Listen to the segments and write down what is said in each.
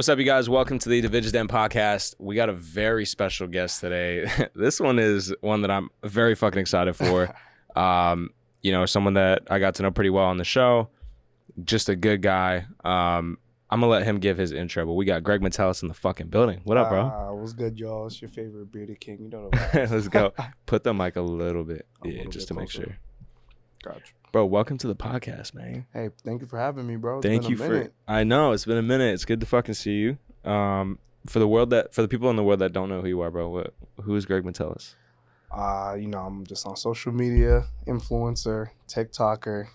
What's up, you guys? Welcome to the Divij podcast. We got a very special guest today. This one is one that I'm very fucking excited for. Someone that I got to know pretty well on the show. Just a good guy. I'm gonna let him give his intro, but we got Greg Metelus in the fucking building. What up, bro? What's good, y'all? It's your favorite bearded king. You know what? Let's go. Put the mic a little bit, just to make sure. Gotcha. Bro, welcome to the podcast, man. Hey, thank you for having me, bro. Thank you for. I know it's been a minute. It's good to fucking see you. For the people in the world that don't know who you are, bro. Who is Greg Metelus? I'm just on social media, influencer, TikToker.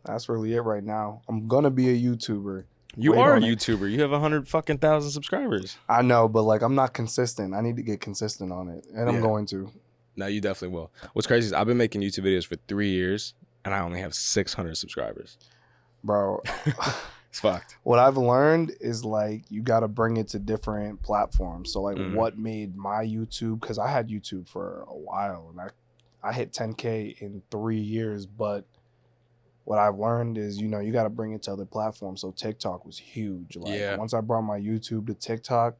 That's really it right now. I'm gonna be a YouTuber. You are a YouTuber. You have 100,000 subscribers. I know, but I'm not consistent. I need to get consistent on it, and I'm going to. No, you definitely will. What's crazy is I've been making YouTube videos for 3 years, and I only have 600 subscribers. Bro, it's fucked. What I've learned is you got to bring it to different platforms. So what made my YouTube, because I had YouTube for a while, and I hit 10K in 3 years, but what I've learned is, you got to bring it to other platforms. So TikTok was huge. Once I brought my YouTube to TikTok,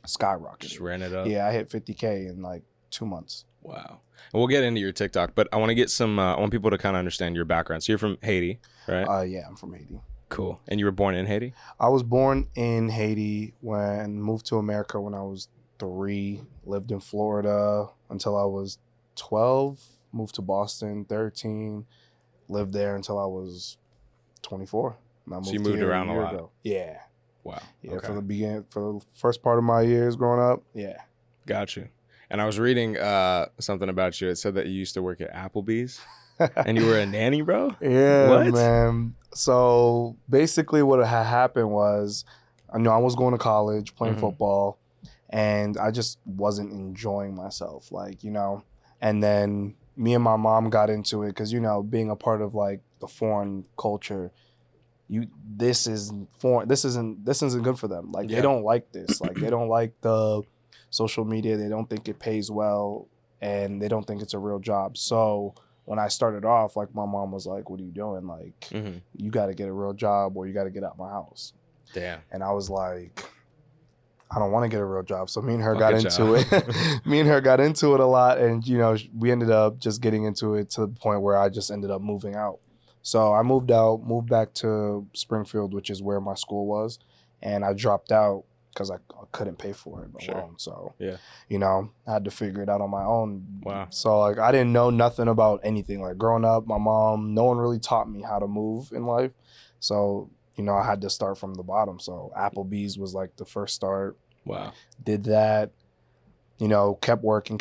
skyrocketed. Just ran it up. Yeah, I hit 50K in 2 months. Wow. And we'll get into your TikTok, but I want to get I want people to kind of understand your background. So you're from Haiti, right? Yeah, I'm from Haiti. Cool. And you were born in Haiti? I was born in Haiti moved to America when I was 3, lived in Florida until I was 12, moved to Boston, 13, lived there until I was 24. So you moved around a lot? Ago. Yeah. Wow. Yeah, okay. for the first part of my years growing up, yeah. Got you. And I was reading something about you. It said that you used to work at Applebee's and you were a nanny, bro? Yeah, what? Man. So basically what had happened was, I was going to college, playing football, and I just wasn't enjoying myself, and then me and my mom got into it because, being a part of the foreign culture, this isn't good for them. They don't like this. They don't like the social media. They don't think it pays well, and they don't think it's a real job. So when I started off, my mom was like, what are you doing? You got to get a real job or you got to get out my house. Damn. And I was like, I don't want to get a real job. So me and her got into it. Me and her got into it a lot. And, we ended up just getting into it to the point where I just ended up moving out. So I moved back to Springfield, which is where my school was. And I dropped out because I couldn't pay for it alone. So, yeah, I had to figure it out on my own. Wow. So, I didn't know nothing about anything. Growing up, my mom, no one really taught me how to move in life. So, I had to start from the bottom. So, Applebee's was the first start. Wow. Did that, kept working.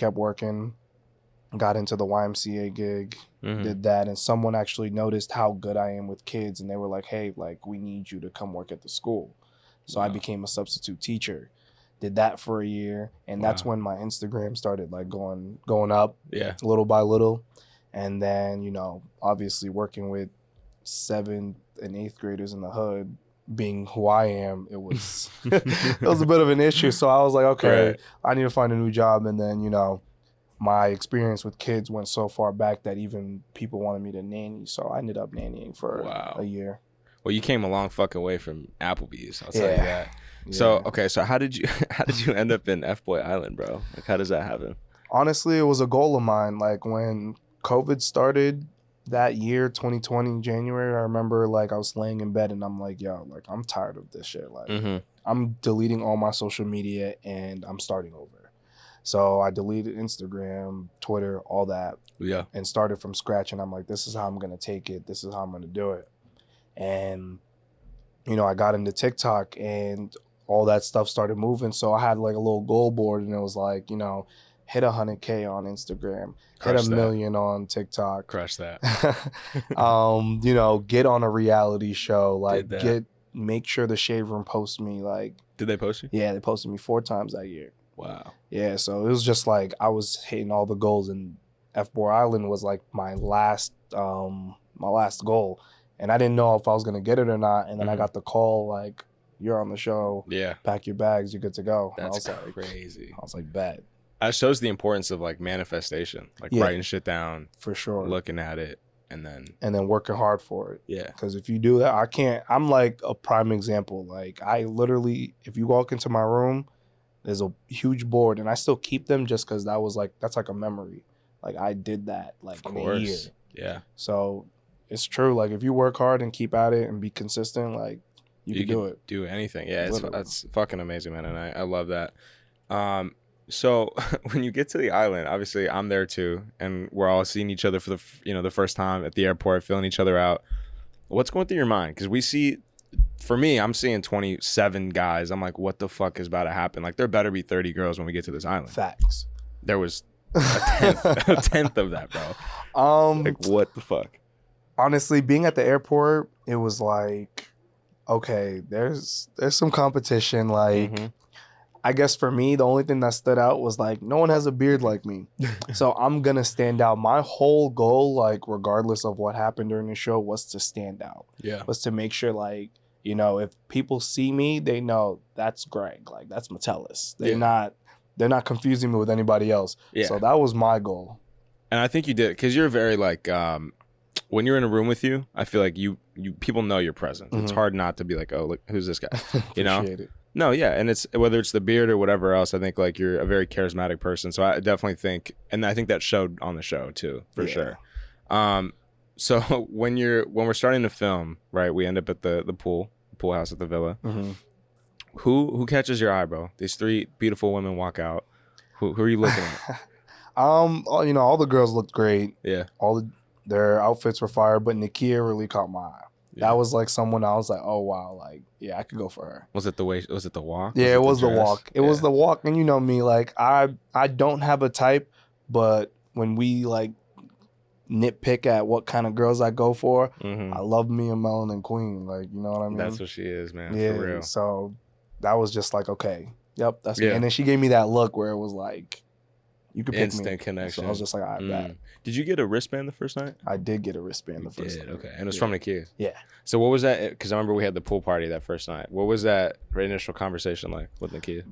Got into the YMCA gig, did that. And someone actually noticed how good I am with kids. And they were like, hey, we need you to come work at the school. So I became a substitute teacher, did that for a year. And that's when my Instagram started going up little by little. And then, obviously working with 7th and 8th graders in the hood, being who I am, it was it was a bit of an issue. So I was like, okay, I need to find a new job. And then, my experience with kids went so far back that even people wanted me to nanny. So I ended up nannying for a year. Well, you came a long fucking way from Applebee's. I'll tell you that. Yeah. So how did you end up in FBoy Island, bro? How does that happen? Honestly, it was a goal of mine. When COVID started that year, 2020, January, I remember I was laying in bed and I'm like, yo, I'm tired of this shit. I'm deleting all my social media and I'm starting over. So I deleted Instagram, Twitter, all that. Yeah. And started from scratch. And I'm like, this is how I'm going to take it. This is how I'm going to do it. And, I got into TikTok and all that stuff started moving. So I had a little goal board and it was hit 100K on Instagram, hit 1 million on TikTok. Crush that. Get on a reality show, make sure the Shade Room posts me. Did they post you? Yeah, they posted me 4 times that year. Wow. Yeah, so it was just I was hitting all the goals, and FBoy Island was my last goal. And I didn't know if I was going to get it or not. And then I got the call, you're on the show. Yeah. Pack your bags. You're good to go. That's crazy. I was like, bet. That shows the importance of manifestation, writing shit down. For sure. Looking at it and then working hard for it. Yeah. Because if you do that, I can't. I'm like a prime example. Like I literally, if you walk into my room, there's a huge board, and I still keep them just because that's like a memory. Like I did that like in a year. Yeah. So it's true. Like if you work hard and keep at it and be consistent, like you can do it. Do anything. Yeah, that's fucking amazing, man, and I love that. So when you get to the island, obviously I'm there too, and we're all seeing each other for the first time at the airport, filling each other out. What's going through your mind? Because for me, I'm seeing 27 guys. I'm like, what the fuck is about to happen? Like, there better be 30 girls when we get to this island. Facts. There was a tenth of that, bro. Like, what the fuck? Honestly, being at the airport, it was like, okay, there's some competition. Like, I guess for me, the only thing that stood out was like, no one has a beard like me. So I'm going to stand out. My whole goal, like, regardless of what happened during the show, was to stand out. Yeah. Was to make sure, like, you know, if people see me, they know that's Greg. Like, that's Metelus. They're not confusing me with anybody else. Yeah. So that was my goal. And I think you did, because you're very, like, when you're in a room with you, I feel like people know your presence. It's hard not to be like, oh, look, who's this guy? You know? Appreciate it. No, yeah, and it's whether it's the beard or whatever else, I think like you're a very charismatic person. So I definitely think, and I think that showed on the show too, for sure. So when we're starting to film, right, we end up at the pool house at the villa. Who catches your eye, bro? These three beautiful women walk out. Who are you looking at? All the girls looked great. Yeah. Their outfits were fire, but Nakia really caught my eye. Yeah. That was like someone I was like, oh wow, like yeah, I could go for her. Was it the walk? Yeah, it was the walk. It was the walk, and you know me, like I don't have a type, but when we like nitpick at what kind of girls I go for, I love me a Melanin Queen, like you know what I mean. That's what she is, man. Yeah, for real. So that was just like okay, yep, that's me. And then she gave me that look where it was like, you could pick instant me. Connection. So I was just like, all right, bet. Did you get a wristband the first night? I did get a wristband the first night. Okay. And it was from Nakia? Yeah. So what was that? Because I remember we had the pool party that first night. What was that initial conversation like with Nakia?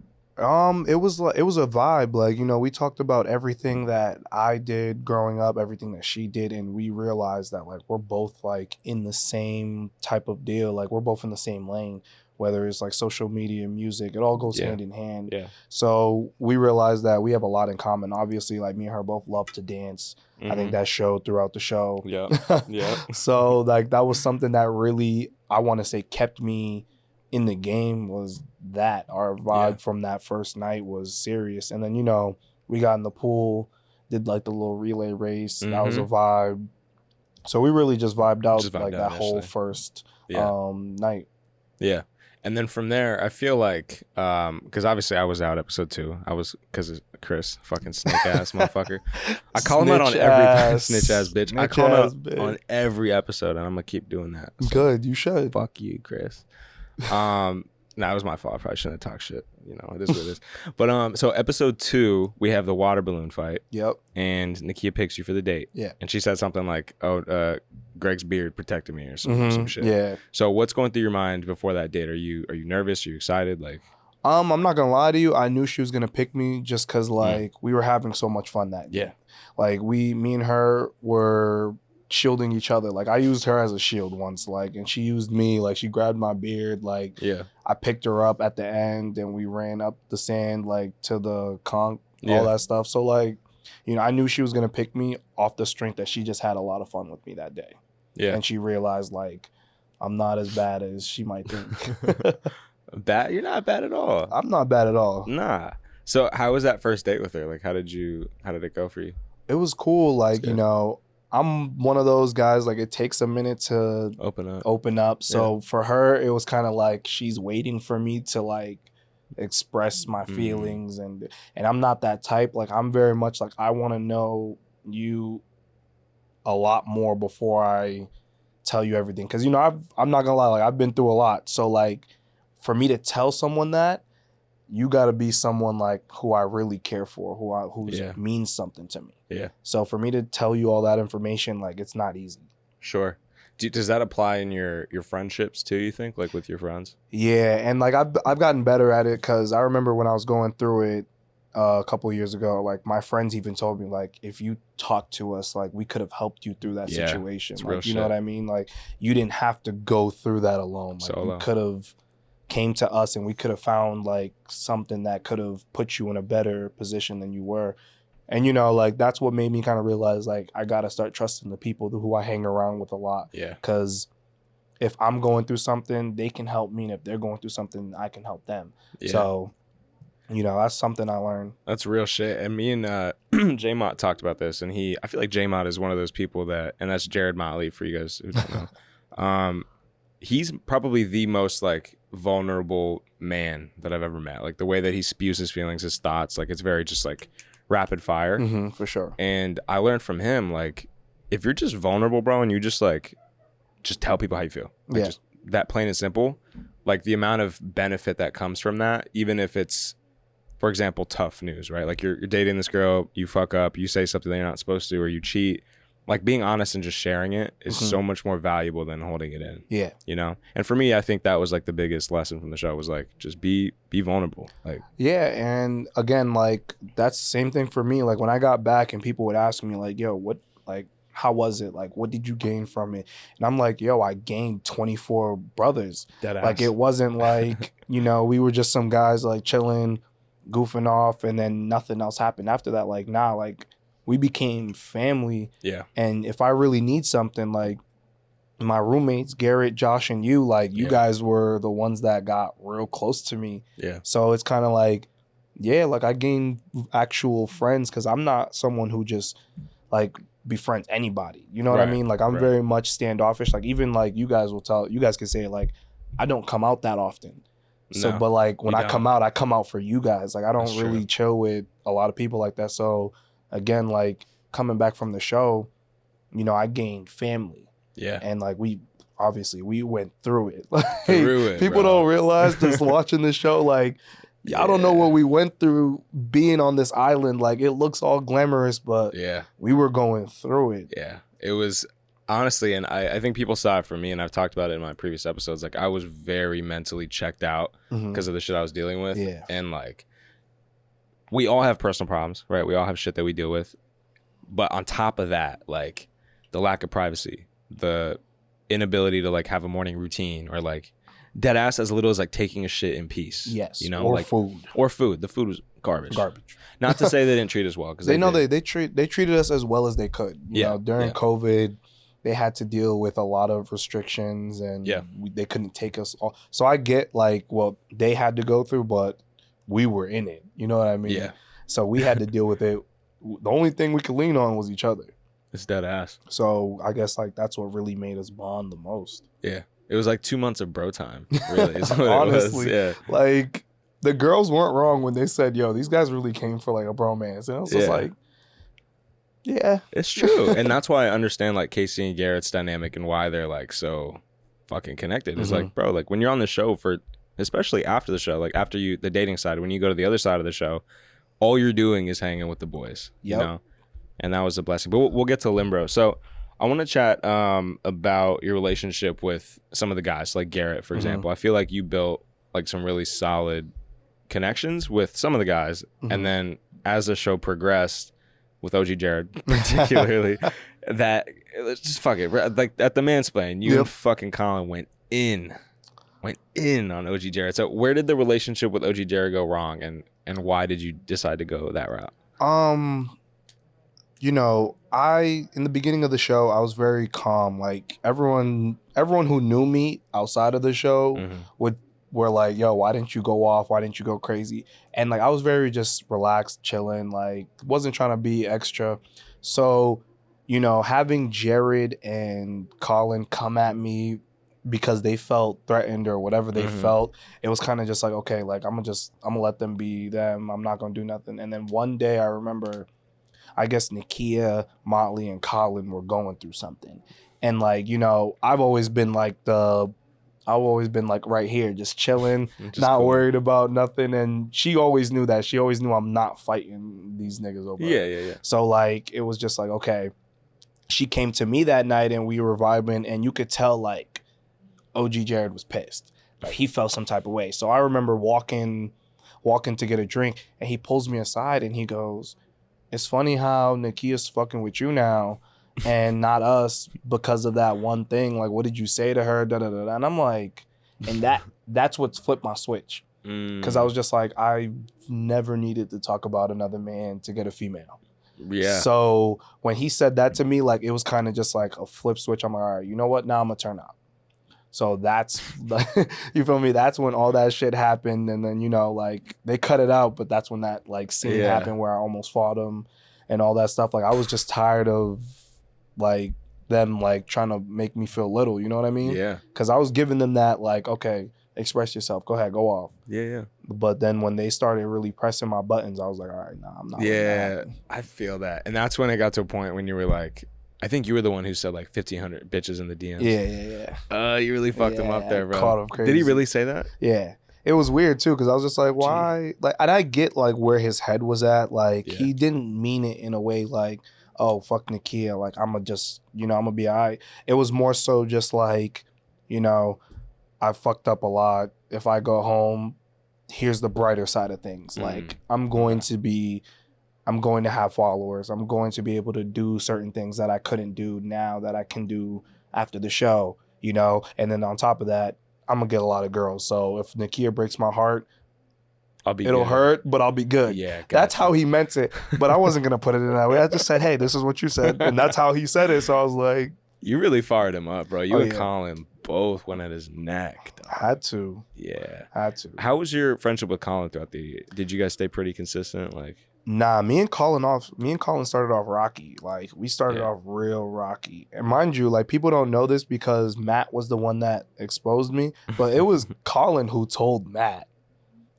It was a vibe. Like, you know, we talked about everything that I did growing up, everything that she did, and we realized that like we're both like in the same type of deal. Like we're both in the same lane. Whether it's like social media, music, it all goes hand in hand. Yeah. So we realized that we have a lot in common. Obviously, like me and her both love to dance. I think that showed throughout the show. Yeah. Yeah. So like that was something that really, I want to say, kept me in the game, was that our vibe from that first night was serious. And then, you know, we got in the pool, did like the little relay race. That was a vibe. So we really just vibed out that whole first night. Yeah. And then from there, I feel like, because obviously I was out episode 2. Because of Chris, fucking snake ass motherfucker. I call him out on every snitch ass bitch. I call him out on every episode, and I'm gonna keep doing that. So, good, you should. Fuck you, Chris. Nah, it was my fault. I probably shouldn't have talked shit. You know, it is what it is. But so episode 2, we have the water balloon fight. Yep. And Nakia picks you for the date. Yeah. And she said something like, "Oh, Greg's beard protected me," or some shit. Yeah. So what's going through your mind before that date? Are you nervous? Are you excited? Like, I'm not gonna lie to you. I knew she was gonna pick me just because like we were having so much fun that day. Yeah. Like me and her were shielding each other. Like I used her as a shield once, like, and she used me. Like she grabbed my beard. Like I picked her up at the end, and we ran up the sand like to the conch, all that stuff. So like, you know, I knew she was gonna pick me off the strength that she just had a lot of fun with me that day. Yeah, and she realized like I'm not as bad as she might think. Bad? You're not bad at all. I'm not bad at all. Nah. So how was that first date with her? Like, how did it go for you? It was cool. Like, you know, I'm one of those guys, like it takes a minute to open up. So for her, it was kind of like she's waiting for me to like express my feelings, and I'm not that type. Like I'm very much like I want to know you a lot more before I tell you everything. Cause you know, I'm not gonna lie, like I've been through a lot. So like for me to tell someone that, you got to be someone like who I really care for, who means something to me. Yeah. So for me to tell you all that information, like it's not easy. Sure. Does that apply in your friendships too, you think, like with your friends? Yeah, and like I've gotten better at it, because I remember when I was going through it, a couple of years ago, like my friends even told me, like, if you talked to us, like we could have helped you through that situation. Like, you know what I mean? Like, you didn't have to go through that alone. Like, you could have came to us and we could have found like something that could have put you in a better position than you were. And, you know, like, that's what made me kind of realize, like, I got to start trusting the people who I hang around with a lot. Yeah. Because if I'm going through something, they can help me. And if they're going through something, I can help them. Yeah. So, you know, that's something I learned. That's real shit. And me and J-Mott talked about this. And I feel like J-Mott is one of those people that, and that's Jared Motley for you guys who don't know. He's probably the most, like, vulnerable man that I've ever met. Like, the way that he spews his feelings, his thoughts, like, it's very just, like, rapid fire. Mm-hmm, for sure. And I learned from him, like, if you're just vulnerable, bro, and you just tell people how you feel, like, just that plain and simple, like, the amount of benefit that comes from that, even if it's, for example, tough news, right? Like, you're dating this girl, you fuck up, you say something that you're not supposed to, or you cheat. Like, being honest and just sharing it is so much more valuable than holding it in. Yeah. You know? And for me, I think that was, like, the biggest lesson from the show was, like, just be vulnerable. Like, yeah. And again, like, that's the same thing for me. Like, when I got back and people would ask me, like, yo, what, like, how was it? Like, what did you gain from it? And I'm like, yo, I gained 24 brothers. Deadass. Like, it wasn't like, you know, we were just some guys, like, chilling, goofing off, and then nothing else happened after that. Like, nah, like, we became family. Yeah. And if I really need something, like, my roommates, Garrett, Josh, and you, like, you guys were the ones that got real close to me. Yeah. So it's kind of like, yeah, like, I gained actual friends because I'm not someone who just, like, befriends anybody. You know what I mean? Like, I'm very much standoffish. Like, even, like, you guys can say it, like, I don't come out that often. So, but, like, when I come out for you guys. Like, I don't really chill with a lot of people like that. So, again, like, coming back from the show, you know, I gained family. Yeah. And, like, we went through it. Like, bro. People don't realize just watching the show, like, I don't know what we went through being on this island. Like, it looks all glamorous, but we were going through it. Yeah. It was, honestly, and I think people saw it from me, and I've talked about it in my previous episodes, like, I was very mentally checked out because of the shit I was dealing with. Yeah. And, like, we all have personal problems, right? We all have shit that we deal with. But on top of that, like, the lack of privacy, the inability to, like, have a morning routine, or, like, dead ass as little as, like, taking a shit in peace. Yes. You know, or like, food. Or food. The food was garbage. Not to say they didn't treat us well, because they treated us as well as they could. You know, during COVID, they had to deal with a lot of restrictions, and they couldn't take us all. So I get, like, what they had to go through, but we were in it. You know what I mean? Yeah. So we had to deal with it. The only thing we could lean on was each other. It's dead ass. So I guess, like, that's what really made us bond the most. Yeah. It was like 2 months of bro time, really. Is what honestly, it was. Yeah. Like, the girls weren't wrong when they said, yo, these guys really came for, like, a bromance. And I was just like, yeah. It's true. And that's why I understand, like, Casey and Garrett's dynamic and why they're, like, so fucking connected. It's like, bro, like, when you're on the show especially after the show, like, after the dating side, when you go to the other side of the show, all you're doing is hanging with the boys, you know? And that was a blessing. But we'll get to Limbo. So I want to chat about your relationship with some of the guys, like Garrett, for example. I feel like you built, like, some really solid connections with some of the guys. And then as the show progressed, with OG Jared particularly, that, let's just fuck it. Like, at the mansplain, you and fucking Colin went in on OG Jared. So where did the relationship with OG Jared go wrong, and why did you decide to go that route? You know, in the beginning of the show, I was very calm. Like, everyone who knew me outside of the show were like, yo, why didn't you go off? Why didn't you go crazy? And, like, I was very just relaxed, chilling, like, wasn't trying to be extra. So, you know, having Jared and Colin come at me because they felt threatened or whatever they felt, it was kind of just like, okay, like, I'm gonna let them be them. I'm not gonna do nothing. And then one day I remember, I guess Nakia, Motley, and Colin were going through something. And, like, you know, I've always been like right here, just chilling, not worried about nothing. And she always knew that. She always knew I'm not fighting these niggas over it. Yeah. So, like, it was just like, okay. She came to me that night and we were vibing, and you could tell, like, OG Jared was pissed. Like, he felt some type of way. So I remember walking walking to get a drink, and he pulls me aside and he goes, "It's funny how Nakia's fucking with you now and not us because of that one thing. Like, what did you say to her? Da, da, da, da." And I'm like, and that's what's flipped my switch. Because I was just like, I never needed to talk about another man to get a female. Yeah. So when he said that to me, like, it was kind of just like a flip switch. I'm like, all right, you know what? Now I'm gonna turn out. So that's, you feel me? That's when all that shit happened. And then, you know, like, they cut it out, but that's when that, like, scene happened where I almost fought him and all that stuff. Like, I was just tired of, like, them, like, trying to make me feel little, you know what I mean? Yeah. Because I was giving them that, like, okay, express yourself. Go ahead, go off. Yeah. But then when they started really pressing my buttons, I was like, all right, nah, I'm not. Yeah, I feel that. And that's when it got to a point when you were like, I think you were the one who said like 1,500 bitches in the DMs. Yeah. You really fucked him up there, bro. Caught him crazy. Did he really say that? Yeah. It was weird too, because I was just like, why? Like, and I get like where his head was at. Like, he didn't mean it in a way like, oh, fuck Nakia. Like, I'm gonna just, you know, I'm gonna be all right. It was more so just like, you know, I fucked up a lot. If I go home, here's the brighter side of things. Like, I'm going to have followers. I'm going to be able to do certain things that I couldn't do now that I can do after the show, you know? And then on top of that, I'm going to get a lot of girls. So if Nakia breaks my heart, it'll hurt, but I'll be good. Yeah, that's how he meant it. But I wasn't going to put it in that way. I just said, hey, this is what you said. And that's how he said it. So I was like... You really fired him up, bro. You and Colin both went at his neck, dog. Had to. Yeah. Had to. How was your friendship with Colin throughout did you guys stay pretty consistent? Like... Nah, me and Colin started off rocky. Like, we started off real rocky. And mind you, like, people don't know this because Matt was the one that exposed me, but it was Colin who told Matt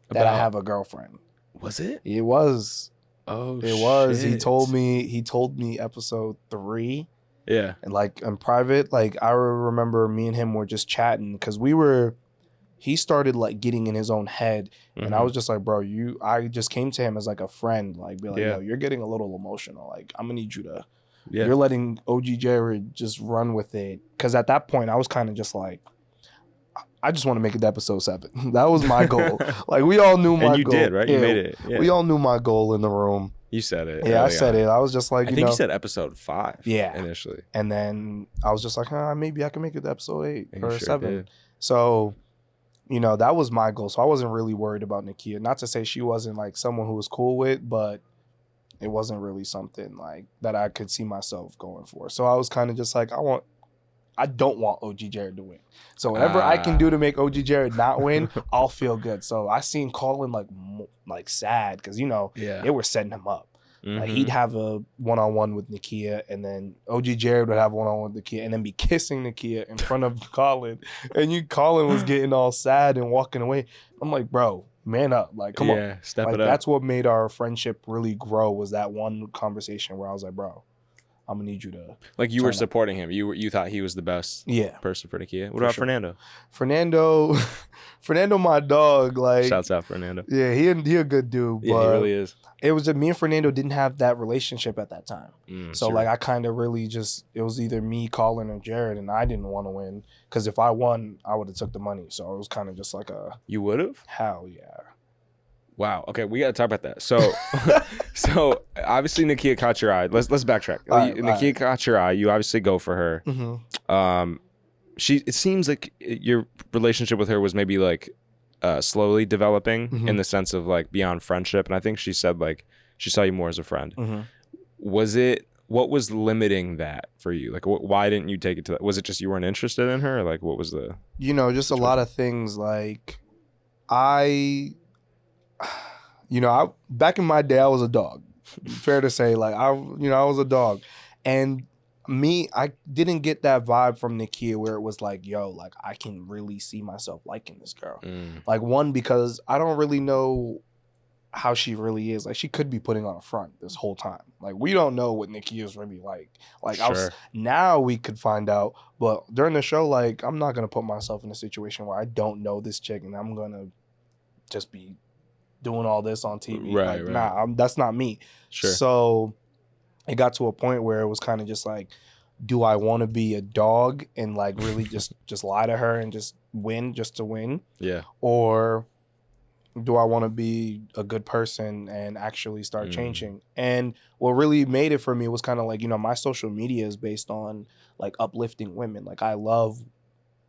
that I have a girlfriend. Was it? It was. Oh, it was. He told me episode 3. Yeah. And like in private, like I remember me and him were just chatting because he started like getting in his own head, and I was just like, bro, I just came to him as like a friend, like be like, yo, you're getting a little emotional. Like, I'm gonna need you to, you're letting OG Jared just run with it. Cause at that point I was kind of just like, I just want to make it to episode 7. That was my goal. Like, we all knew my goal. And you did, right? You made it. Yeah. We all knew my goal in the room. You said it. Yeah, I said it. I was just like, I think you said episode 5. Yeah. Initially. And then I was just like, maybe I can make it to episode 8 or 7. So, you know, that was my goal. So I wasn't really worried about Nakia. Not to say she wasn't like someone who was cool with, but it wasn't really something like that I could see myself going for. So I was kind of just like, I don't want OG Jared to win. So whatever I can do to make OG Jared not win, I'll feel good. So I seen Colin like sad because, you know, they were setting him up. Like, he'd have a one-on-one with Nakia, and then OG Jared would have one-on-one with Nakia, and then be kissing Nakia in front of Colin. And Colin was getting all sad and walking away. I'm like, bro, man up. Like, come on. Step like, it up. That's what made our friendship really grow, was that one conversation where I was like, bro, I'm gonna need you to, like, you were supporting him. You thought he was the best person for Nakia. What about Fernando? Fernando, my dog. Like, shouts out Fernando. Yeah, he a good dude. Yeah, but he really is. It was that me and Fernando didn't have that relationship at that time. So like, I kind of really it was either me, Colin, or Jared, and I didn't want to win because if I won, I would have took the money. So it was kind of just like You would have? Hell yeah. Wow. Okay, we gotta talk about that. So, so obviously Nakia caught your eye. Let's backtrack. Nakia caught your eye. You obviously go for her. It seems like your relationship with her was maybe like slowly developing in the sense of like beyond friendship. And I think she said like she saw you more as a friend. What was limiting that for you? Like, why didn't you take it to that? Was it just you weren't interested in her? Or like, what was the? You know, just situation? A lot of things. Like, back in my day, I was a dog. Fair to say, like, I was a dog. And I didn't get that vibe from Nakia where it was like, yo, like, I can really see myself liking this girl. Like, one, because I don't really know how she really is. Like, she could be putting on a front this whole time. Like, we don't know what Nakia is really like. Like, now we could find out. But during the show, like, I'm not going to put myself in a situation where I don't know this chick and I'm going to just be doing all this on TV. Right. Nah, that's not me. Sure. So it got to a point where it was kind of just like, do I want to be a dog and like really just lie to her and just win just to win? Yeah. Or, do I want to be a good person and actually start changing? And what really made it for me was kind of like, my social media is based on like uplifting women. Like I love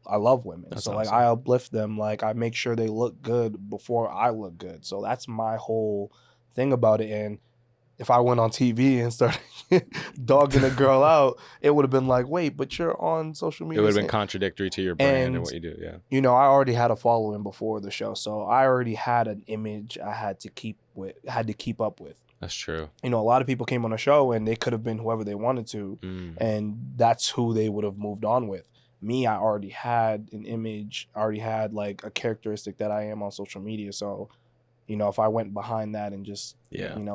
women. That's so awesome. like I uplift them. Like I make sure they look good before I look good. So that's my whole thing about it. And if I went on TV and started dogging a girl out, it would have been like, wait, but you're on social media. It would have been contradictory to your brand and what you do. Yeah. I already had a following before the show, so I already had an image I had to keep up with. That's true. A lot of people came on the show and they could have been whoever they wanted to, and that's who they would have moved on with. Me, I already had an image, I already had like a characteristic that I am on social media, so if I went behind that and just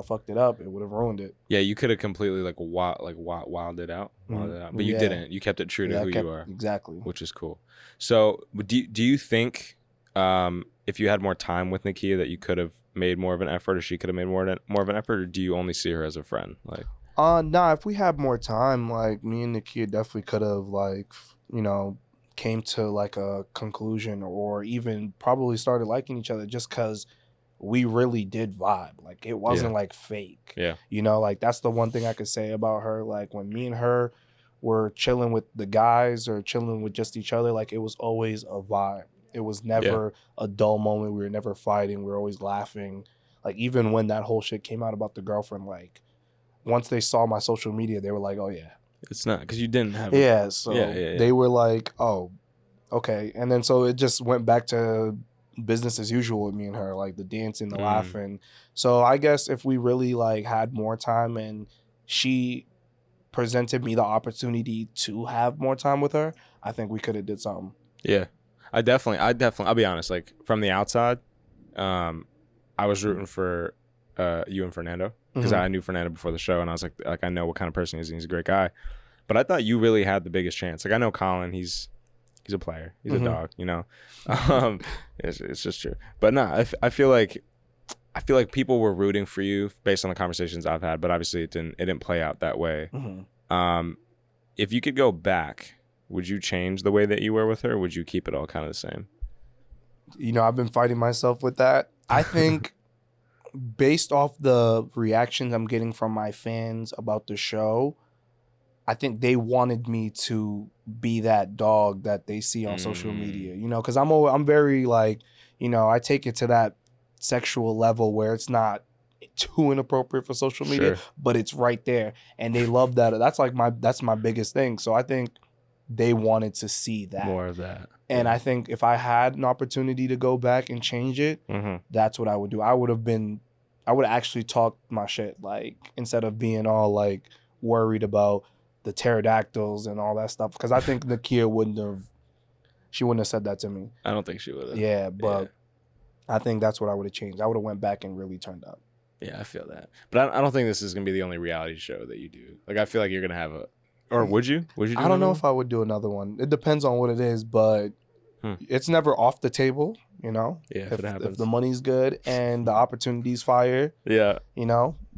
fucked it up, it would have ruined it. Yeah, you could have completely wild it out, but you didn't. You kept it true to who you are. Exactly. Which is cool. So, do you think if you had more time with Nakia that you could have made more of an effort, or she could have made more of an effort, or do you only see her as a friend? Like, nah, if we had more time, like me and Nakia definitely could have came to like a conclusion, or even probably started liking each other, just because we really did vibe. Like it wasn't like fake. Yeah. Like that's the one thing I could say about her. Like when me and her were chilling with the guys or chilling with just each other, like it was always a vibe. It was never a dull moment. We were never fighting. We were always laughing. Like even when that whole shit came out about the girlfriend, like once they saw my social media, they were like, oh yeah. It's not because you didn't have it. So they were like, oh, okay. And then so it just went back to business as usual with me and her, like the dancing, the laughing. So I guess if we really like had more time and she presented me the opportunity to have more time with her, I think we could have did something. Yeah. I'll be honest, like from the outside, I was rooting for you and Fernando because I knew Fernando before the show, and I was like I know what kind of person he is, and he's a great guy. But I thought you really had the biggest chance. Like I know Colin, he's a player. He's a dog, It's just true. But no, I feel like people were rooting for you based on the conversations I've had, but obviously it didn't play out that way. If you could go back, would you change the way that you were with her? Or would you keep it all kind of the same? I've been fighting myself with that. I think based off the reactions I'm getting from my fans about the show, I think they wanted me to be that dog that they see on social media, because I'm very like, I take it to that sexual level where it's not too inappropriate for social media, but it's right there. And they love that. That's my biggest thing. So I think they wanted to see that. More of that. And I think if I had an opportunity to go back and change it, that's what I would do. I would actually talk my shit, like instead of being all like worried about the pterodactyls and all that stuff, because I think Nakia wouldn't have said that to me. I don't think she would have. Yeah, but I think that's what I would have changed. I would have went back and really turned up. Yeah, I feel that. But I don't think this is gonna be the only reality show that you do. Like I feel like you're gonna have or would you? Would you do I don't know if I would do another one. It depends on what it is, but it's never off the table, Yeah, if it happens. If the money's good and the opportunity's fire. Yeah.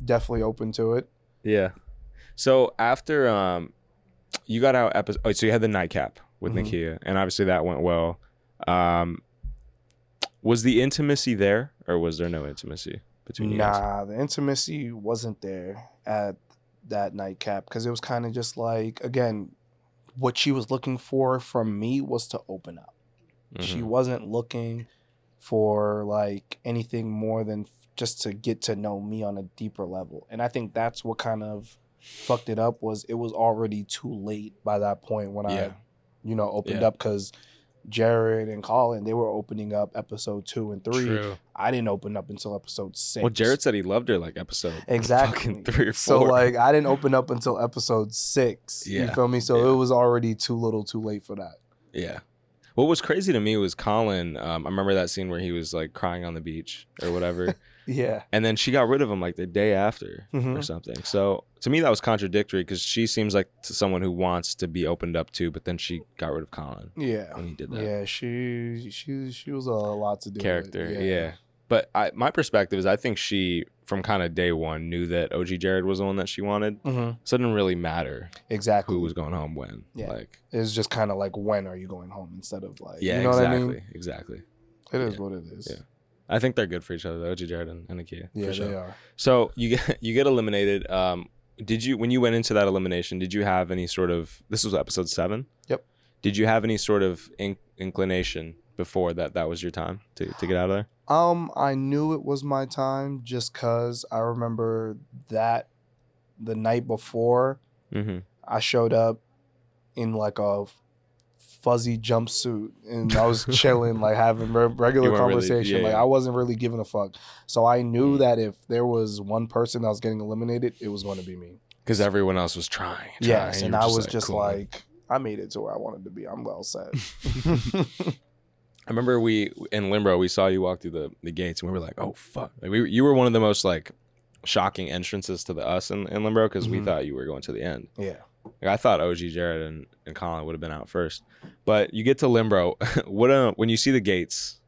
Definitely open to it. Yeah. So after you got out so you had the nightcap with Nakia, and obviously that went well. Was the intimacy there, or was there no intimacy between you guys? Nah, the intimacy wasn't there at that nightcap, because it was kind of just like, again, what she was looking for from me was to open up. She wasn't looking for like anything more than just to get to know me on a deeper level. And I think that's what kind of fucked it up. Was it was already too late by that point when I opened up, because Jared and Colin, they were opening up episode 2 and 3. True. I didn't open up until episode 6. Well, Jared said he loved her like episode fucking 3 or 4. So like I didn't open up until episode 6. You feel me? So it was already too late for that. Yeah. What was crazy to me was Colin. I remember that scene where he was like crying on the beach or whatever. Yeah. And then she got rid of him like the day after or something. So to me that was contradictory, because she seems like someone who wants to be opened up to, but then she got rid of Colin. Yeah. When he did that. Yeah, she was a lot to do character. with. Yeah. But my perspective is I think she, from kind of day one, knew that OG Jared was the one that she wanted. So it didn't really matter exactly who was going home when. Yeah. Like, it was just kind of like, when are you going home, instead of like, yeah, you know exactly. what I mean? Exactly. It is what it is. Yeah. I think they're good for each other, though, OG Jared and Nakia. Yeah, for sure. they are. So you get eliminated. Did you, when you went into that elimination, did you have any sort of, this was episode 7? Yep. Did you have any sort of inclination before that was your time to get out of there? I knew it was my time just because I remember that the night before I showed up in like a fuzzy jumpsuit and I was chilling, like having regular conversation. Like I wasn't really giving a fuck. So I knew that if there was one person that was getting eliminated, it was going to be me. Because everyone else was trying. Yes, and I was just cool. Like, I made it to where I wanted to be. I'm well set. I remember in Limbo, we saw you walk through the gates and we were like, oh, fuck. Like, you were one of the most like shocking entrances to us in Limbo because we thought you were going to the end. Yeah. Like, I thought OG Jared and Colin would have been out first. But you get to Limbo. When you see the gates,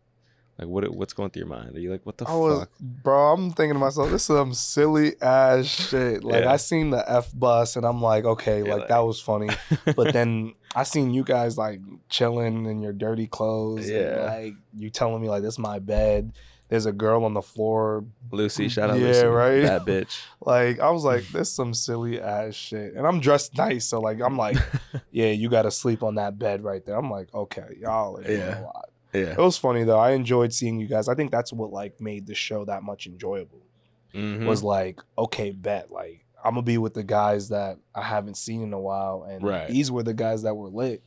like what's going through your mind? Are you like, what the fuck? Bro, I'm thinking to myself, this is some silly ass shit. Like I seen the F bus and I'm like, okay, like that was funny. But then I seen you guys like chilling in your dirty clothes. Yeah. And, like you telling me like this is my bed. There's a girl on the floor. Lucy, shout out Lucy. Yeah, right? That bitch. Like, I was like, this is some silly ass shit. And I'm dressed nice. So, like, I'm like, yeah, you got to sleep on that bed right there. I'm like, okay, y'all are doing a lot. Yeah. It was funny, though. I enjoyed seeing you guys. I think that's what, like, made the show that much enjoyable. Was like, okay, bet. Like, I'm going to be with the guys that I haven't seen in a while. And these were the guys that were lit.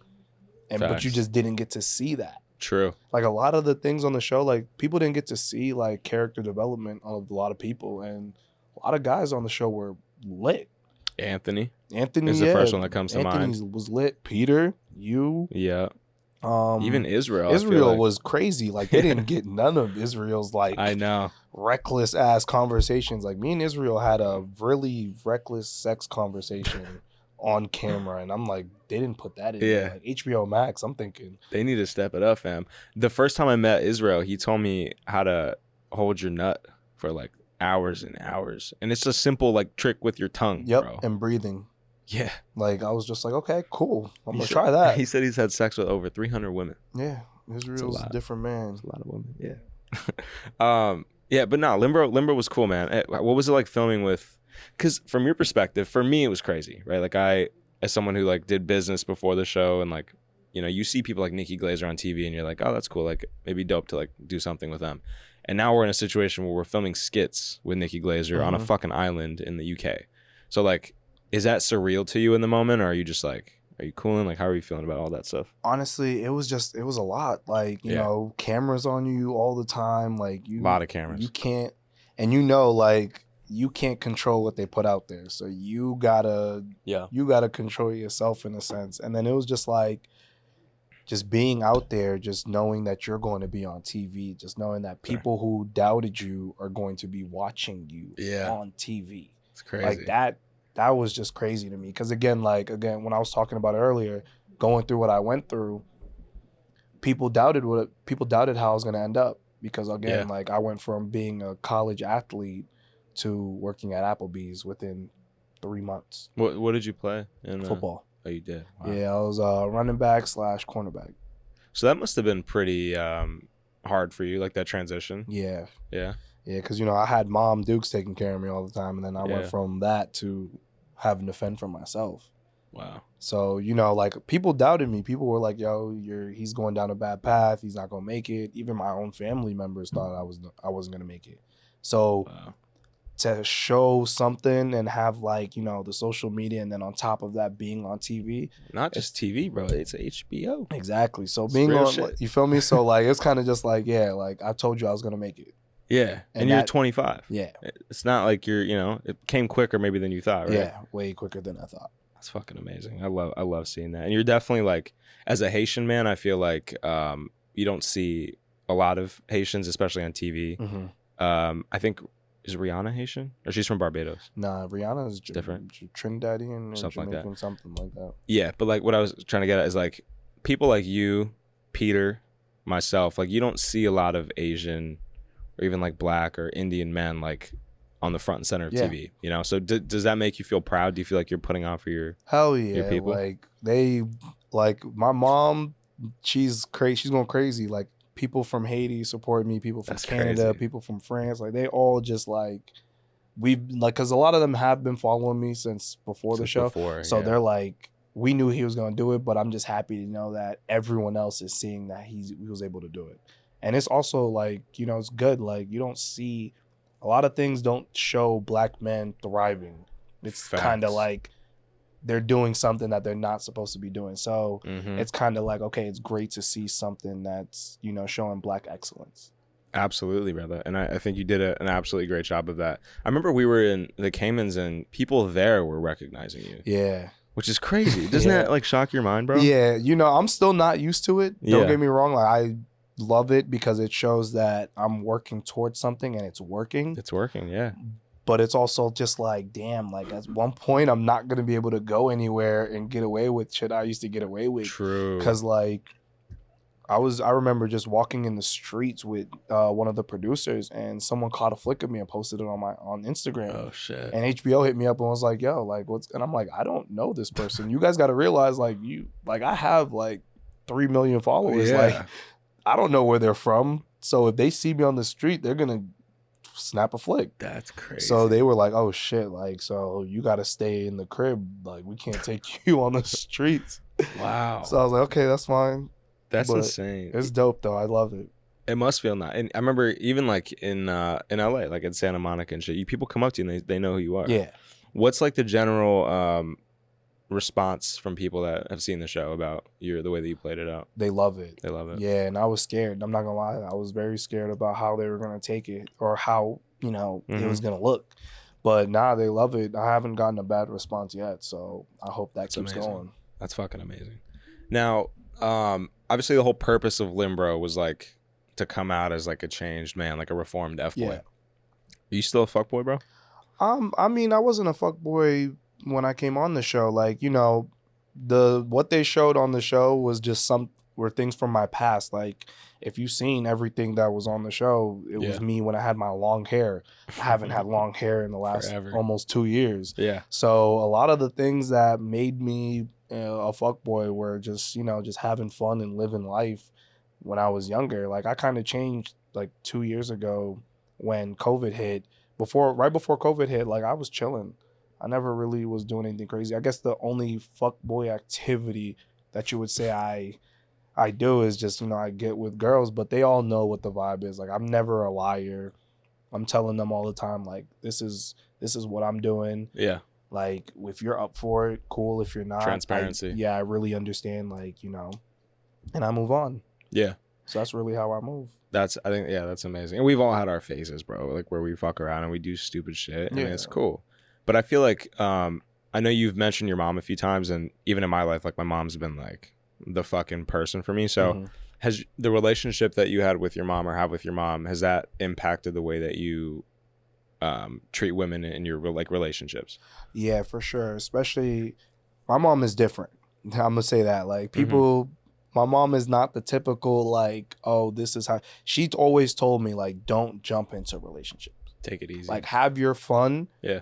But you just didn't get to see that. True. Like a lot of the things on the show, like people didn't get to see like character development of a lot of people, and a lot of guys on the show were lit. Anthony is the first one that comes to mind. Anthony was lit. Peter, you, even Israel. Israel was crazy. Like they didn't get none of Israel's like I know reckless ass conversations. Like me and Israel had a really reckless sex conversation on camera, and I'm like, they didn't put that in there. Like, HBO Max, I'm thinking they need to step it up, fam. The first time I met Israel, he told me how to hold your nut for like hours and hours, and it's a simple like trick with your tongue, bro. And breathing. Yeah, like I was just like, okay, cool, I'm gonna try that. He said he's had sex with over 300 women. Yeah, Israel's a different man. It's a lot of women. Yeah. But no, Limbo was cool, man. What was it like filming with? Because from your perspective, for me, it was crazy, right? Like as someone who like did business before the show, and like, you know, you see people like Nikki Glaser on TV and you're like, oh, that's cool. Like maybe dope to like do something with them. And now we're in a situation where we're filming skits with Nikki Glaser on a fucking island in the UK. So like, is that surreal to you in the moment? Or are you just like, are you cooling? Like, how are you feeling about all that stuff? Honestly, it was a lot. Like, you know, cameras on you all the time. Like a lot of cameras. You can't, and you know, like, you can't control what they put out there. So you gotta control yourself in a sense. And then it was just like, just being out there, just knowing that you're going to be on TV, just knowing that people who doubted you are going to be watching you on TV. It's crazy. Like that was just crazy to me. Because again, when I was talking about it earlier, going through what I went through, people doubted how I was going to end up. Because again, like I went from being a college athlete to working at Applebee's within 3 months. What did you play in football? Oh, you did? Wow. Yeah, I was running back / cornerback. So that must have been pretty hard for you, like that transition. Yeah, because you know I had Mom Dukes taking care of me all the time, and then I went from that to having to fend for myself. Wow. So you know, like people doubted me. People were like, "Yo, he's going down a bad path. He's not gonna make it." Even my own family members thought I wasn't gonna make it. So. Wow. To show something and have like, you know, the social media, and then on top of that being on TV. Not just TV, bro. It's HBO. Exactly. So being on, shit. You feel me? So like, it's kind of just like, like I told you I was going to make it. Yeah. And you're 25. Yeah. It's not like you're, you know, it came quicker maybe than you thought, right? Yeah. Way quicker than I thought. That's fucking amazing. I love seeing that. And you're definitely like, as a Haitian man, I feel like you don't see a lot of Haitians, especially on TV. I think, is Rihanna Haitian? Or she's from Barbados? Nah, Rihanna is different. Trinidadian or something Jamaican, like that. Something like that. Yeah, but like what I was trying to get at is like people like you, Peter, myself, like you don't see a lot of Asian or even like Black or Indian men like on the front and center of TV, you know? So does that make you feel proud? Do you feel like you're putting on for your people? Like my mom, she's crazy. She's going crazy. Like people from Haiti support me, people from That's Canada, crazy. people from France, like they all just like we've like because a lot of them have been following me since before the show, so they're like we knew he was gonna do it, but I'm just happy to know that everyone else is seeing that he was able to do it, and it's also like it's good. Like you don't see a lot of things don't show black men thriving. It's kind of like they're doing something that they're not supposed to be doing. So it's kind of like, okay, it's great to see something that's, showing black excellence. Absolutely, brother. And I think you did an absolutely great job of that. I remember we were in the Caymans and people there were recognizing you. Yeah. Which is crazy. Doesn't that like shock your mind, bro? Yeah. I'm still not used to it. Don't get me wrong. Like I love it because it shows that I'm working towards something and it's working. It's working, yeah. But it's also just like, damn, like at one point I'm not going to be able to go anywhere and get away with shit I used to get away with. True. Because like I remember just walking in the streets with one of the producers and someone caught a flick of me and posted it on Instagram. Oh shit. And HBO hit me up and was like, yo, like and I'm like, I don't know this person. You guys got to realize like I have like 3 million followers. Yeah. Like I don't know where they're from. So if they see me on the street, they're going to snap a flick. That's crazy. So they were like, oh shit, like so you gotta stay in the crib, like we can't take you on the streets. Wow. So I was like, okay, that's fine. That's But insane. It's dope though. I love it. It must feel nice. And I remember even like in LA, like in Santa Monica and shit, people come up to you and they know who you are. Yeah. What's like the general response from people that have seen the show about the way that you played it out? They love it. They love it. Yeah, and I was scared. I'm not gonna lie. I was very scared about how they were gonna take it or how, it was gonna look. But nah, they love it. I haven't gotten a bad response yet, so I hope that keeps going. That's fucking amazing. Now, obviously the whole purpose of Limbo was like to come out as like a changed man, like a reformed FBoy. Yeah. Are you still a fuckboy, bro? I mean, I wasn't a fuckboy when I came on the show. Like, what they showed on the show was just were things from my past. Like, if you've seen everything that was on the show, it was me when I had my long hair. I haven't had long hair in the last almost 2 years. Yeah. So a lot of the things that made me a fuckboy were just, just having fun and living life when I was younger. Like, I kind of changed like 2 years ago when COVID hit. Right before COVID hit, like I was chilling. I never really was doing anything crazy. I guess the only fuckboy activity that you would say I do is just, I get with girls, but they all know what the vibe is. Like, I'm never a liar. I'm telling them all the time, like, this is what I'm doing. Yeah. Like, if you're up for it, cool. If you're not, transparency. I really understand, like, and I move on. Yeah. So that's really how I move. That's amazing. And we've all had our phases, bro, like where we fuck around and we do stupid shit and it's cool. But I feel like, I know you've mentioned your mom a few times, and even in my life, like my mom's been like the fucking person for me. So has the relationship that you had with your mom or have with your mom, has that impacted the way that you treat women in your like relationships? Yeah, for sure. Especially my mom is different. I'm gonna say that. Like people, my mom is not the typical like, oh, this is how. She always told me like, don't jump into relationships. Take it easy. Like have your fun. Yeah.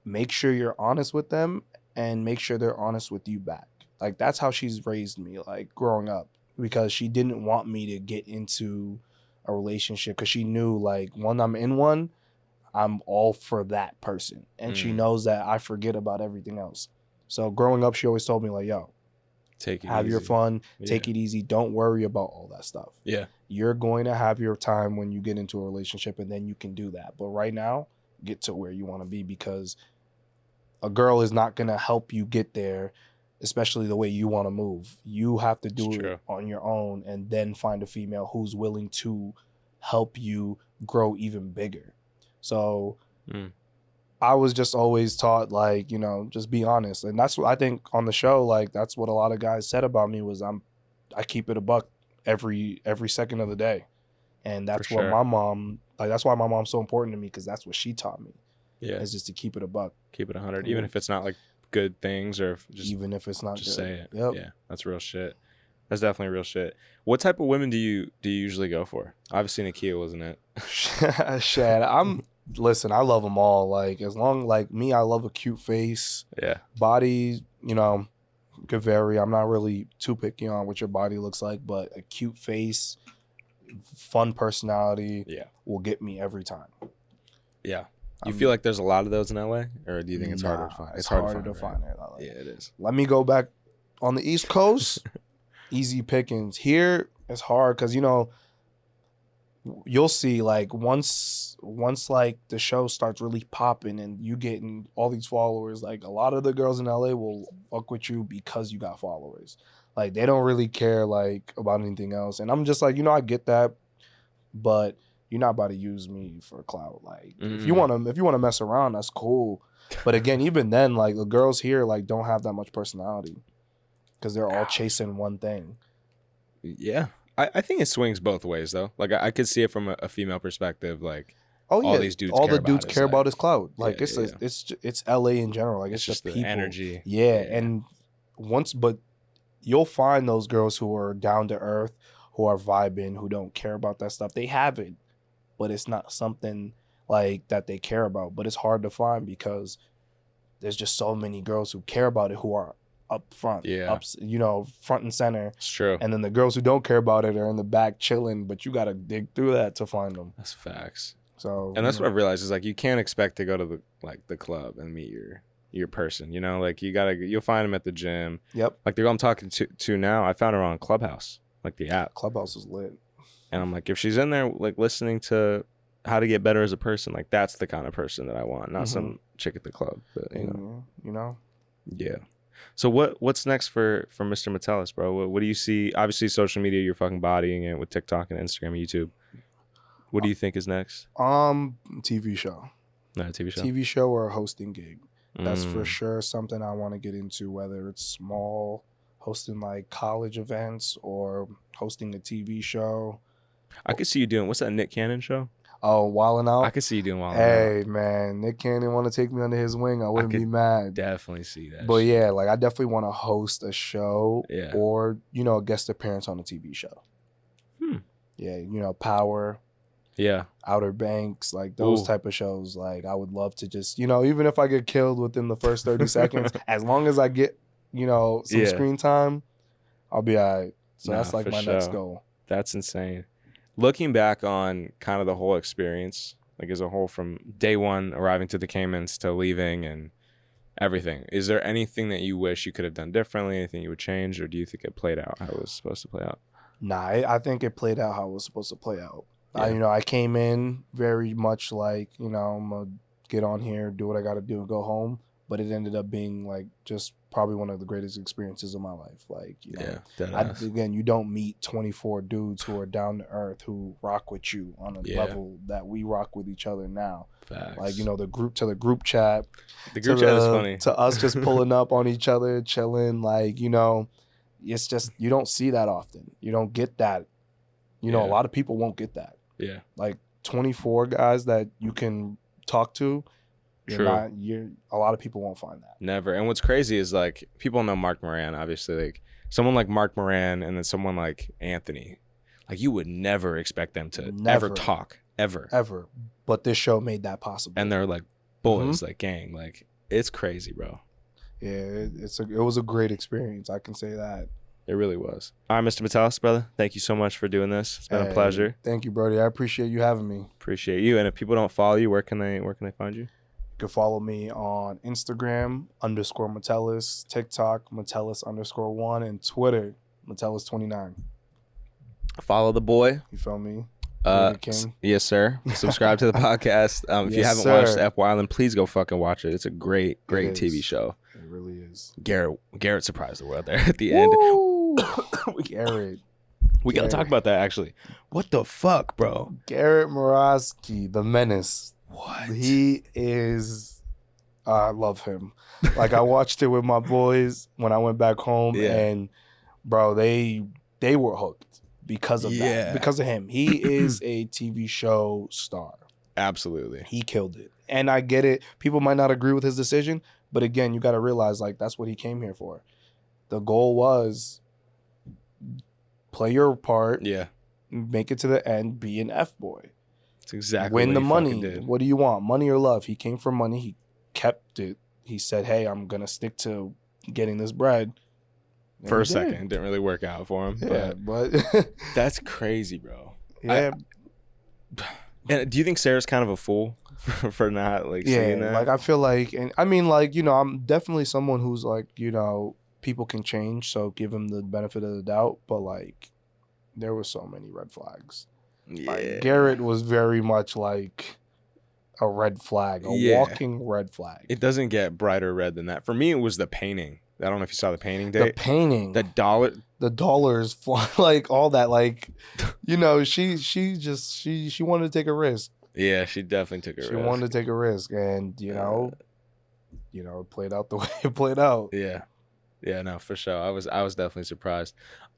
Make sure you're honest with them and make sure they're honest with you back. Like that's how she's raised me, like growing up, because she didn't want me to get into a relationship because she knew like when I'm in one, I'm all for that person. And she knows that I forget about everything else. So growing up, she always told me like, yo, have your fun, take it easy. Don't worry about all that stuff. Yeah. You're going to have your time when you get into a relationship and then you can do that. But right now, get to where you want to be, because a girl is not going to help you get there, especially the way you want to move. You have to do it on your own and then find a female who's willing to help you grow even bigger. So I was just always taught, like, just be honest. And that's what I think on the show, like, that's what a lot of guys said about me was I keep it a buck every second of the day. And that's what my mom, like, that's why my mom's so important to me, because that's what she taught me. Yeah. Is just to keep it a buck. Keep it 100, even if it's not like good things or even if it's not just good. Say it. Yep. Yeah, that's real shit. That's definitely real shit. What type of women do you usually go for? Obviously Nakia, wasn't it? Shit, listen, I love them all. Like, as long, like me, I love a cute face. Yeah. Body, could vary. I'm not really too picky on what your body looks like, but a cute face, fun personality Yeah. will get me every time. Yeah. You feel like there's a lot of those in LA, or do you think it's harder to find? It's harder to find it. Yeah, it is. Let me go back on the East Coast. Easy pickings. Here it's hard because you'll see like once like the show starts really popping and you getting all these followers, like a lot of the girls in LA will fuck with you because you got followers. Like they don't really care like about anything else. And I'm just like, I get that, but you're not about to use me for clout. Like if you wanna mess around, that's cool. But again, even then, like the girls here like don't have that much personality because they're all chasing one thing. Yeah, I think it swings both ways though. Like I could see it from a female perspective. Like all these dudes, all the dudes care about is clout. Like it's LA in general. Like it's just people. Energy. Yeah, and but you'll find those girls who are down to earth, who are vibing, who don't care about that stuff. They have it, but it's not something like that they care about. But it's hard to find because there's just so many girls who care about it, who are up front, front and center. It's true. And then the girls who don't care about it are in the back chilling, but you got to dig through that to find them. That's facts. So, and that's what I've realized is like you can't expect to go to the club and meet your person. Like you'll find them at the gym. Yep. Like the girl I'm talking to now, I found her on Clubhouse, like the app. Clubhouse is lit. And I'm like, if she's in there like listening to how to get better as a person, like that's the kind of person that I want, not some chick at the club. But yeah. So what's next for Mr. Metelus, bro? What do you see? Obviously, social media, you're fucking bodying it with TikTok and Instagram and YouTube. What do you think is next? TV show. No, TV show. TV show or a hosting gig. That's for sure something I want to get into, whether it's small, hosting like college events or hosting a TV show. I could see you doing, what's that Nick Cannon show? Oh, Wildin' Out? I could see you doing Wildin' Out. Hey, man, Nick Cannon want to take me under his wing. I wouldn't be mad. Definitely see that. But yeah, like I definitely want to host a show or, a guest appearance on a TV show. Yeah, Power. Yeah. Outer Banks, like those type of shows. Like I would love to just, even if I get killed within the first 30 seconds, as long as I get, some screen time, I'll be all right. So that's like my next goal. That's insane. Looking back on kind of the whole experience, like as a whole from day one, arriving to the Caymans to leaving and everything, is there anything that you wish you could have done differently, anything you would change, or do you think it played out how it was supposed to play out? Nah, I think it played out how it was supposed to play out. Yeah. I came in very much like, I'm going to get on here, do what I got to do and go home. But it ended up being like just probably one of the greatest experiences of my life. Like, again, you don't meet 24 dudes who are down to earth, who rock with you on a level that we rock with each other now. Facts. Like, the group chat. The group chat is funny. To us just pulling up on each other, chilling, like, it's just, you don't see that often. You don't get that. A lot of people won't get that. Yeah. Like 24 guys that you can talk to. A lot of people won't find that. Never. And what's crazy is like people know Mark Moran, obviously. Like someone like Mark Moran and then someone like Anthony. Like you would never expect them to ever talk. Ever. But this show made that possible. And they're like boys, like gang. Like it's crazy, bro. Yeah, it was a great experience. I can say that. It really was. All right, Mr. Metelus, brother. Thank you so much for doing this. It's been a pleasure. Thank you, Brody. I appreciate you having me. Appreciate you. And if people don't follow you, where can they find you? You can follow me on Instagram _Metelus, TikTok Metelus_1, and Twitter Metelus29. Follow the boy. You feel me? King. Yes, sir. Subscribe to the podcast. If you haven't watched FBoy Island, please go fucking watch it. It's a great TV show. It really is. Garrett surprised the world there at the end. Garrett. We gotta talk about that actually. What the fuck, bro? Garrett Morosky, the menace. What? He is. I love him. Like I watched it with my boys when I went back home, and bro, they were hooked because of that. Because of him. He is a TV show star. Absolutely. He killed it. And I get it. People might not agree with his decision, but again, you got to realize like that's what he came here for. The goal was play your part. Yeah. Make it to the end. Be an F-boy. That's exactly win what the he money. did. What do you want? Money or love? He came for money. He kept it. He said, "Hey, I'm gonna stick to getting this bread." And for a second, it didn't really work out for him. Yeah, but that's crazy, bro. Yeah. And do you think Sarah's kind of a fool for not like saying that? Like I feel like, and I mean, like, you know, I'm definitely someone who's like, you know, people can change, so give him the benefit of the doubt. But like, there were so many red flags. Yeah. Like, Garrett was very much like a red flag, a walking red flag. It doesn't get brighter red than that. For me, it was the painting. I don't know if you saw the painting date. The painting. The dollars, like all that. Like, you know, she wanted to take a risk. Yeah, she definitely took a risk. She wanted to take a risk, and you know, it played out the way it played out. Yeah, no, for sure. I was definitely surprised.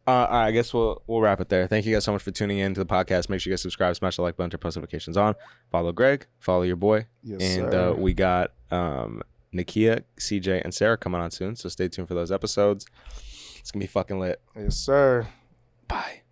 All right, I guess we'll wrap it there. Thank you guys so much for tuning in to the podcast. Make sure you guys subscribe, smash the like button, turn post notifications on. Follow Greg, follow your boy, and we got Nakia, CJ, and Sarah coming on soon. So stay tuned for those episodes. It's gonna be fucking lit. Yes, sir. Bye.